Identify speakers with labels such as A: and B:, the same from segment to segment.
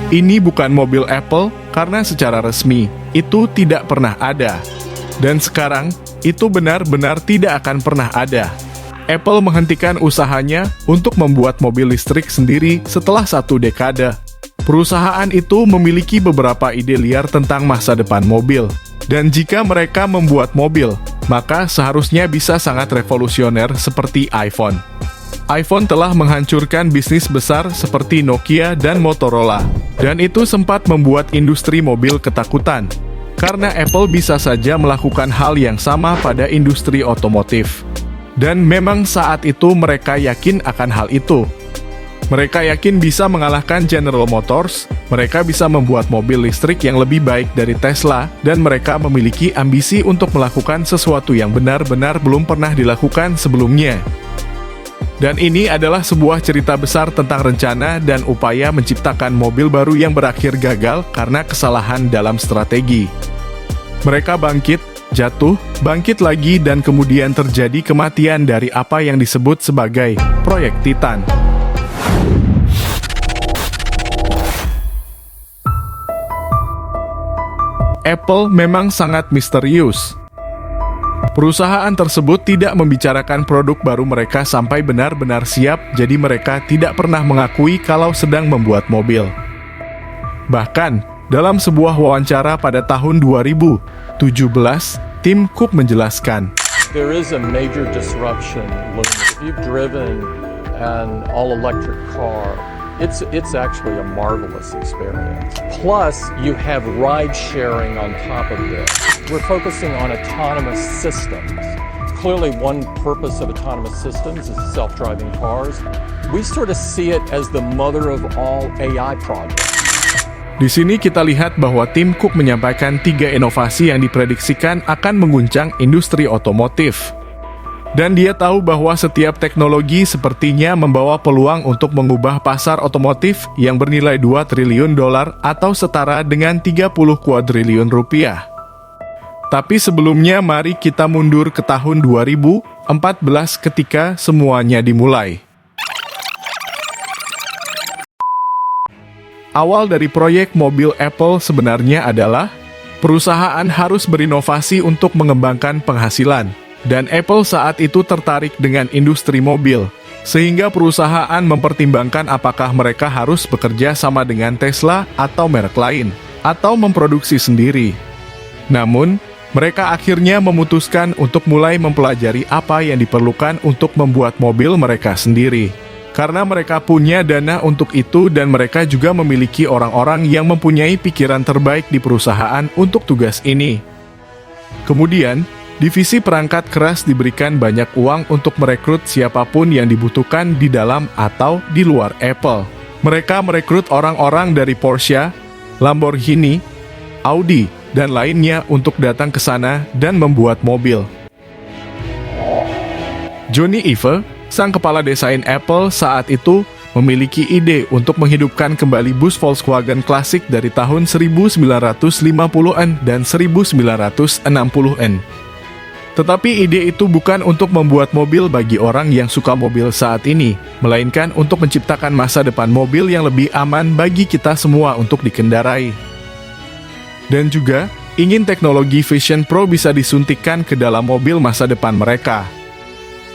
A: Ini bukan mobil Apple karena secara resmi itu tidak pernah ada. Dan sekarang itu benar-benar tidak akan pernah ada. Apple menghentikan usahanya untuk membuat mobil listrik sendiri setelah 1 dekade. Perusahaan itu memiliki beberapa ide liar tentang masa depan mobil. Dan jika mereka membuat mobil, maka seharusnya bisa sangat revolusioner seperti iPhone. iPhone telah menghancurkan bisnis besar seperti Nokia dan Motorola. Dan itu sempat membuat industri mobil ketakutan. Karena Apple bisa saja melakukan hal yang sama pada industri otomotif. Dan memang saat itu mereka yakin akan hal itu. Mereka yakin bisa mengalahkan General Motors, mereka bisa membuat mobil listrik yang lebih baik dari Tesla, dan mereka memiliki ambisi untuk melakukan sesuatu yang benar-benar belum pernah dilakukan sebelumnya. Dan ini adalah sebuah cerita besar tentang rencana dan upaya menciptakan mobil baru yang berakhir gagal karena kesalahan dalam strategi. Mereka bangkit, jatuh, bangkit lagi, dan kemudian terjadi kematian dari apa yang disebut sebagai Proyek Titan. Apple memang sangat misterius. Perusahaan tersebut tidak membicarakan produk baru mereka sampai benar-benar siap, jadi mereka tidak pernah mengakui kalau sedang membuat mobil. Bahkan, dalam sebuah wawancara pada tahun 2017, Tim Cook menjelaskan,
B: There is a major disruption looming. If you've driven an all-electric car, it's actually a marvelous experience. Plus, you have ride sharing on top of this. We're focusing on autonomous systems. Clearly, one purpose of autonomous systems is self-driving cars. We sort of see it as the mother of all AI projects.
A: Di sini kita lihat bahwa Tim Cook menyampaikan 3 inovasi yang diprediksikan akan mengguncang industri otomotif. Dan dia tahu bahwa setiap teknologi sepertinya membawa peluang untuk mengubah pasar otomotif yang bernilai $2 triliun atau setara dengan 30 kuadriliun rupiah. Tapi sebelumnya mari kita mundur ke tahun 2014 ketika semuanya dimulai. Awal dari proyek mobil Apple sebenarnya adalah perusahaan harus berinovasi untuk mengembangkan penghasilan. Dan Apple saat itu tertarik dengan industri mobil, sehingga perusahaan mempertimbangkan apakah mereka harus bekerja sama dengan Tesla atau merek lain, atau memproduksi sendiri. Namun, mereka akhirnya memutuskan untuk mulai mempelajari apa yang diperlukan untuk membuat mobil mereka sendiri. Karena mereka punya dana untuk itu dan mereka juga memiliki orang-orang yang mempunyai pikiran terbaik di perusahaan untuk tugas ini. Kemudian, divisi perangkat keras diberikan banyak uang untuk merekrut siapapun yang dibutuhkan di dalam atau di luar Apple. Mereka merekrut orang-orang dari Porsche, Lamborghini, Audi, dan lainnya untuk datang ke sana dan membuat mobil. Jony Ive, sang kepala desain Apple saat itu, memiliki ide untuk menghidupkan kembali bus Volkswagen klasik dari tahun 1950-an dan 1960-an. Tetapi ide itu bukan untuk membuat mobil bagi orang yang suka mobil saat ini, melainkan untuk menciptakan masa depan mobil yang lebih aman bagi kita semua untuk dikendarai. Dan juga, ingin teknologi Vision Pro bisa disuntikkan ke dalam mobil masa depan mereka.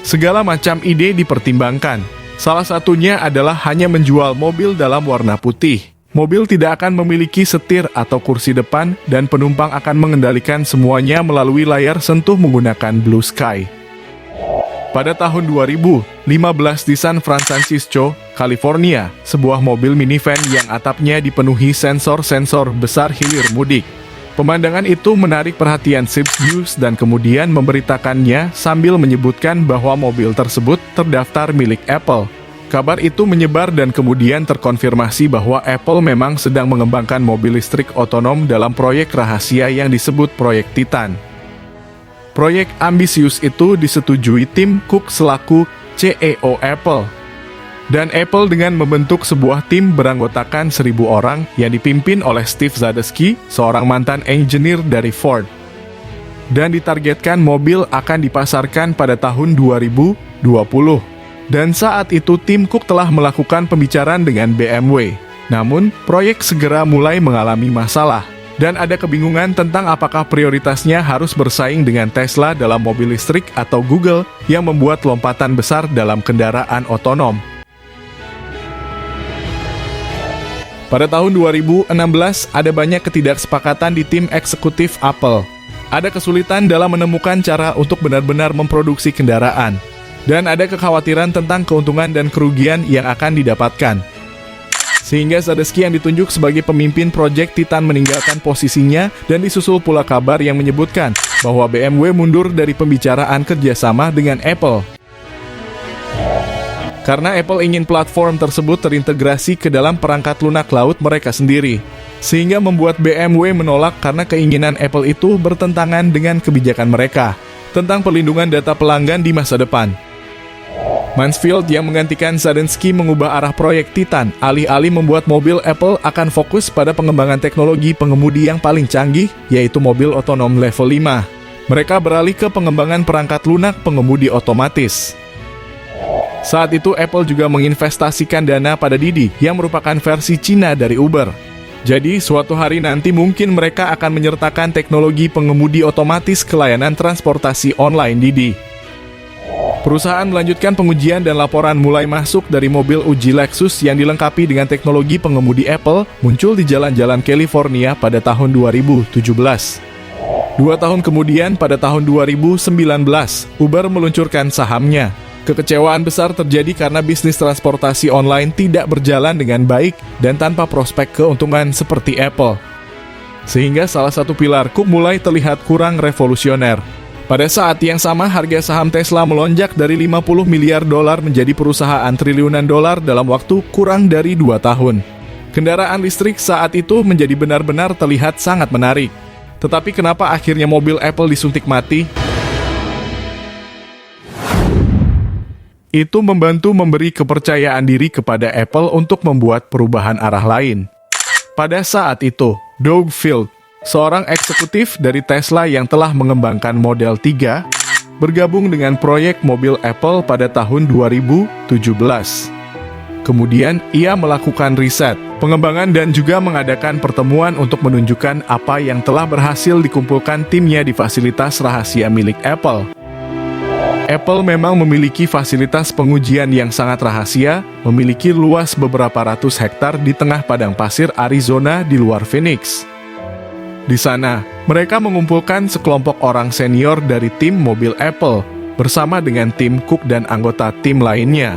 A: Segala macam ide dipertimbangkan. Salah satunya adalah hanya menjual mobil dalam warna putih. Mobil tidak akan memiliki setir atau kursi depan, dan penumpang akan mengendalikan semuanya melalui layar sentuh menggunakan Blue Sky. Pada tahun 2015 di San Francisco, California, sebuah mobil minivan yang atapnya dipenuhi sensor-sensor besar hilir mudik. Pemandangan itu menarik perhatian CBS News dan kemudian memberitakannya sambil menyebutkan bahwa mobil tersebut terdaftar milik Apple. Kabar itu menyebar dan kemudian terkonfirmasi bahwa Apple memang sedang mengembangkan mobil listrik otonom dalam proyek rahasia yang disebut Proyek Titan. Proyek ambisius itu disetujui Tim Cook selaku CEO Apple. Dan Apple dengan membentuk sebuah tim beranggotakan 1.000 orang yang dipimpin oleh Steve Zadesky, seorang mantan engineer dari Ford. Dan ditargetkan mobil akan dipasarkan pada tahun 2018. Dan saat itu tim Cook telah melakukan pembicaraan dengan BMW. Namun, proyek segera mulai mengalami masalah. Dan ada kebingungan tentang apakah prioritasnya harus bersaing dengan Tesla dalam mobil listrik atau Google yang membuat lompatan besar dalam kendaraan otonom. Pada tahun 2016, ada banyak ketidaksepakatan di tim eksekutif Apple. Ada kesulitan dalam menemukan cara untuk benar-benar memproduksi kendaraan. Dan ada kekhawatiran tentang keuntungan dan kerugian yang akan didapatkan. Sehingga Sadetsky yang ditunjuk sebagai pemimpin proyek Titan meninggalkan posisinya dan disusul pula kabar yang menyebutkan bahwa BMW mundur dari pembicaraan kerjasama dengan Apple. Karena Apple ingin platform tersebut terintegrasi ke dalam perangkat lunak laut mereka sendiri. Sehingga membuat BMW menolak karena keinginan Apple itu bertentangan dengan kebijakan mereka tentang perlindungan data pelanggan di masa depan. Mansfield yang menggantikan Sadetsky mengubah arah proyek Titan, alih-alih membuat mobil Apple akan fokus pada pengembangan teknologi pengemudi yang paling canggih, yaitu mobil otonom level 5. Mereka beralih ke pengembangan perangkat lunak pengemudi otomatis. Saat itu Apple juga menginvestasikan dana pada Didi, yang merupakan versi Cina dari Uber. Jadi, suatu hari nanti mungkin mereka akan menyertakan teknologi pengemudi otomatis ke layanan transportasi online Didi. Perusahaan melanjutkan pengujian dan laporan mulai masuk dari mobil uji Lexus yang dilengkapi dengan teknologi pengemudi Apple muncul di jalan-jalan California pada tahun 2017. 2 tahun kemudian, pada tahun 2019, Uber meluncurkan sahamnya. Kekecewaan besar terjadi karena bisnis transportasi online tidak berjalan dengan baik dan tanpa prospek keuntungan seperti Apple. Sehingga salah satu pilar Cook mulai terlihat kurang revolusioner. Pada saat yang sama, harga saham Tesla melonjak dari $50 miliar menjadi perusahaan triliunan dolar dalam waktu kurang dari 2 tahun. Kendaraan listrik saat itu menjadi benar-benar terlihat sangat menarik. Tetapi kenapa akhirnya mobil Apple disuntik mati? Itu membantu memberi kepercayaan diri kepada Apple untuk membuat perubahan arah lain. Pada saat itu, Doug Field, seorang eksekutif dari Tesla yang telah mengembangkan Model 3, bergabung dengan proyek mobil Apple pada tahun 2017. Kemudian, ia melakukan riset, pengembangan dan juga mengadakan pertemuan untuk menunjukkan apa yang telah berhasil dikumpulkan timnya di fasilitas rahasia milik Apple. Apple memang memiliki fasilitas pengujian yang sangat rahasia, memiliki luas beberapa ratus hektar di tengah padang pasir Arizona di luar Phoenix. Di sana, mereka mengumpulkan sekelompok orang senior dari tim mobil Apple, bersama dengan tim Cook dan anggota tim lainnya.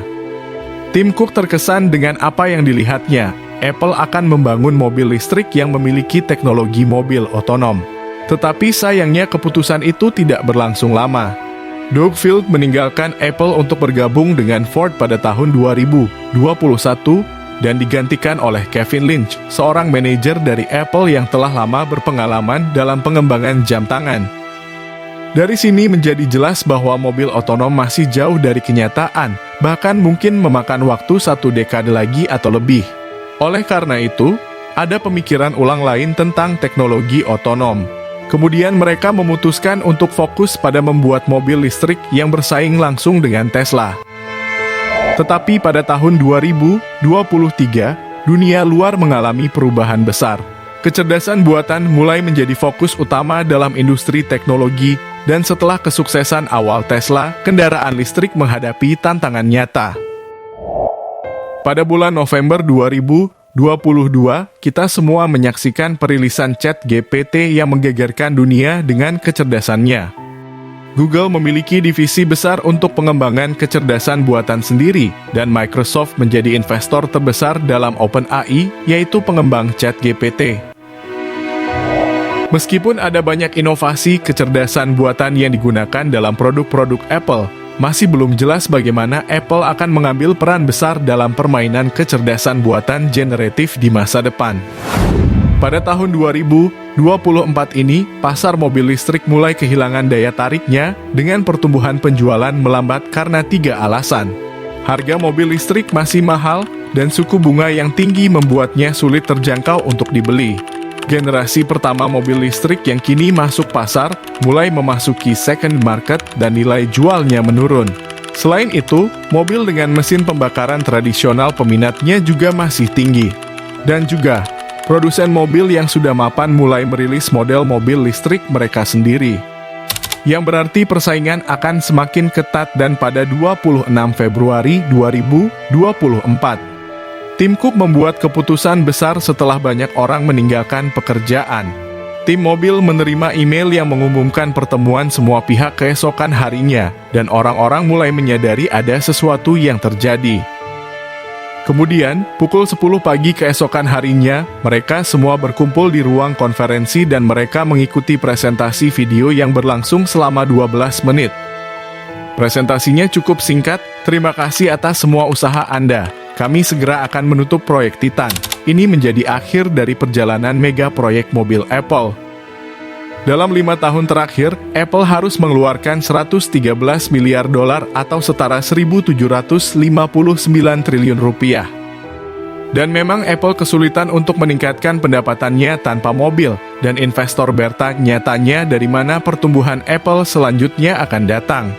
A: Tim Cook terkesan dengan apa yang dilihatnya. Apple akan membangun mobil listrik yang memiliki teknologi mobil otonom. Tetapi sayangnya keputusan itu tidak berlangsung lama. Doug Field meninggalkan Apple untuk bergabung dengan Ford pada tahun 2021, dan digantikan oleh Kevin Lynch, seorang manajer dari Apple yang telah lama berpengalaman dalam pengembangan jam tangan. Dari sini menjadi jelas bahwa mobil otonom masih jauh dari kenyataan, bahkan mungkin memakan waktu 1 dekade lagi atau lebih. Oleh karena itu, ada pemikiran ulang lain tentang teknologi otonom. Kemudian mereka memutuskan untuk fokus pada membuat mobil listrik yang bersaing langsung dengan Tesla. Tetapi pada tahun 2023, dunia luar mengalami perubahan besar. Kecerdasan buatan mulai menjadi fokus utama dalam industri teknologi, dan setelah kesuksesan awal Tesla, kendaraan listrik menghadapi tantangan nyata. Pada bulan November 2022, kita semua menyaksikan perilisan ChatGPT yang menggegerkan dunia dengan kecerdasannya. Google memiliki divisi besar untuk pengembangan kecerdasan buatan sendiri, dan Microsoft menjadi investor terbesar dalam OpenAI, yaitu pengembang ChatGPT. Meskipun ada banyak inovasi kecerdasan buatan yang digunakan dalam produk-produk Apple, masih belum jelas bagaimana Apple akan mengambil peran besar dalam permainan kecerdasan buatan generatif di masa depan. Pada tahun 2024 ini, pasar mobil listrik mulai kehilangan daya tariknya dengan pertumbuhan penjualan melambat karena 3 alasan. Harga mobil listrik masih mahal, dan suku bunga yang tinggi membuatnya sulit terjangkau untuk dibeli. Generasi pertama mobil listrik yang kini masuk pasar mulai memasuki second market dan nilai jualnya menurun. Selain itu, mobil dengan mesin pembakaran tradisional peminatnya juga masih tinggi. Dan juga, produsen mobil yang sudah mapan mulai merilis model mobil listrik mereka sendiri. Yang berarti persaingan akan semakin ketat dan pada 26 Februari 2024. Tim Cook membuat keputusan besar setelah banyak orang meninggalkan pekerjaan. Tim mobil menerima email yang mengumumkan pertemuan semua pihak keesokan harinya, dan orang-orang mulai menyadari ada sesuatu yang terjadi. Kemudian, pukul 10 pagi keesokan harinya, mereka semua berkumpul di ruang konferensi dan mereka mengikuti presentasi video yang berlangsung selama 12 menit. Presentasinya cukup singkat, terima kasih atas semua usaha Anda. Kami segera akan menutup proyek Titan. Ini menjadi akhir dari perjalanan mega proyek mobil Apple. Dalam 5 tahun terakhir, Apple harus mengeluarkan 113 miliar dolar atau setara 1.759 triliun rupiah. Dan memang Apple kesulitan untuk meningkatkan pendapatannya tanpa mobil, dan investor bertanya-tanya dari mana pertumbuhan Apple selanjutnya akan datang.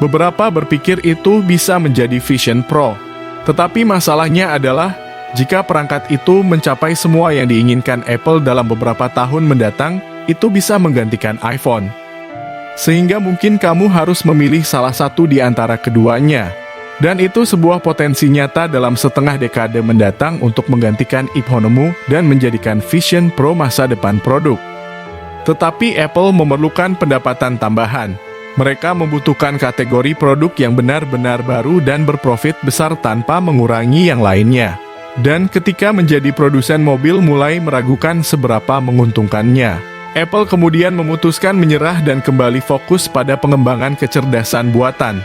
A: Beberapa berpikir itu bisa menjadi Vision Pro. Tetapi masalahnya adalah, jika perangkat itu mencapai semua yang diinginkan Apple dalam beberapa tahun mendatang, itu bisa menggantikan iPhone. Sehingga mungkin kamu harus memilih salah satu di antara keduanya. Dan itu sebuah potensi nyata dalam setengah dekade mendatang untuk menggantikan iPhone-mu dan menjadikan Vision Pro masa depan produk. Tetapi Apple memerlukan pendapatan tambahan. Mereka membutuhkan kategori produk yang benar-benar baru dan berprofit besar tanpa mengurangi yang lainnya. Dan ketika menjadi produsen mobil mulai meragukan seberapa menguntungkannya, Apple kemudian memutuskan menyerah dan kembali fokus pada pengembangan kecerdasan buatan.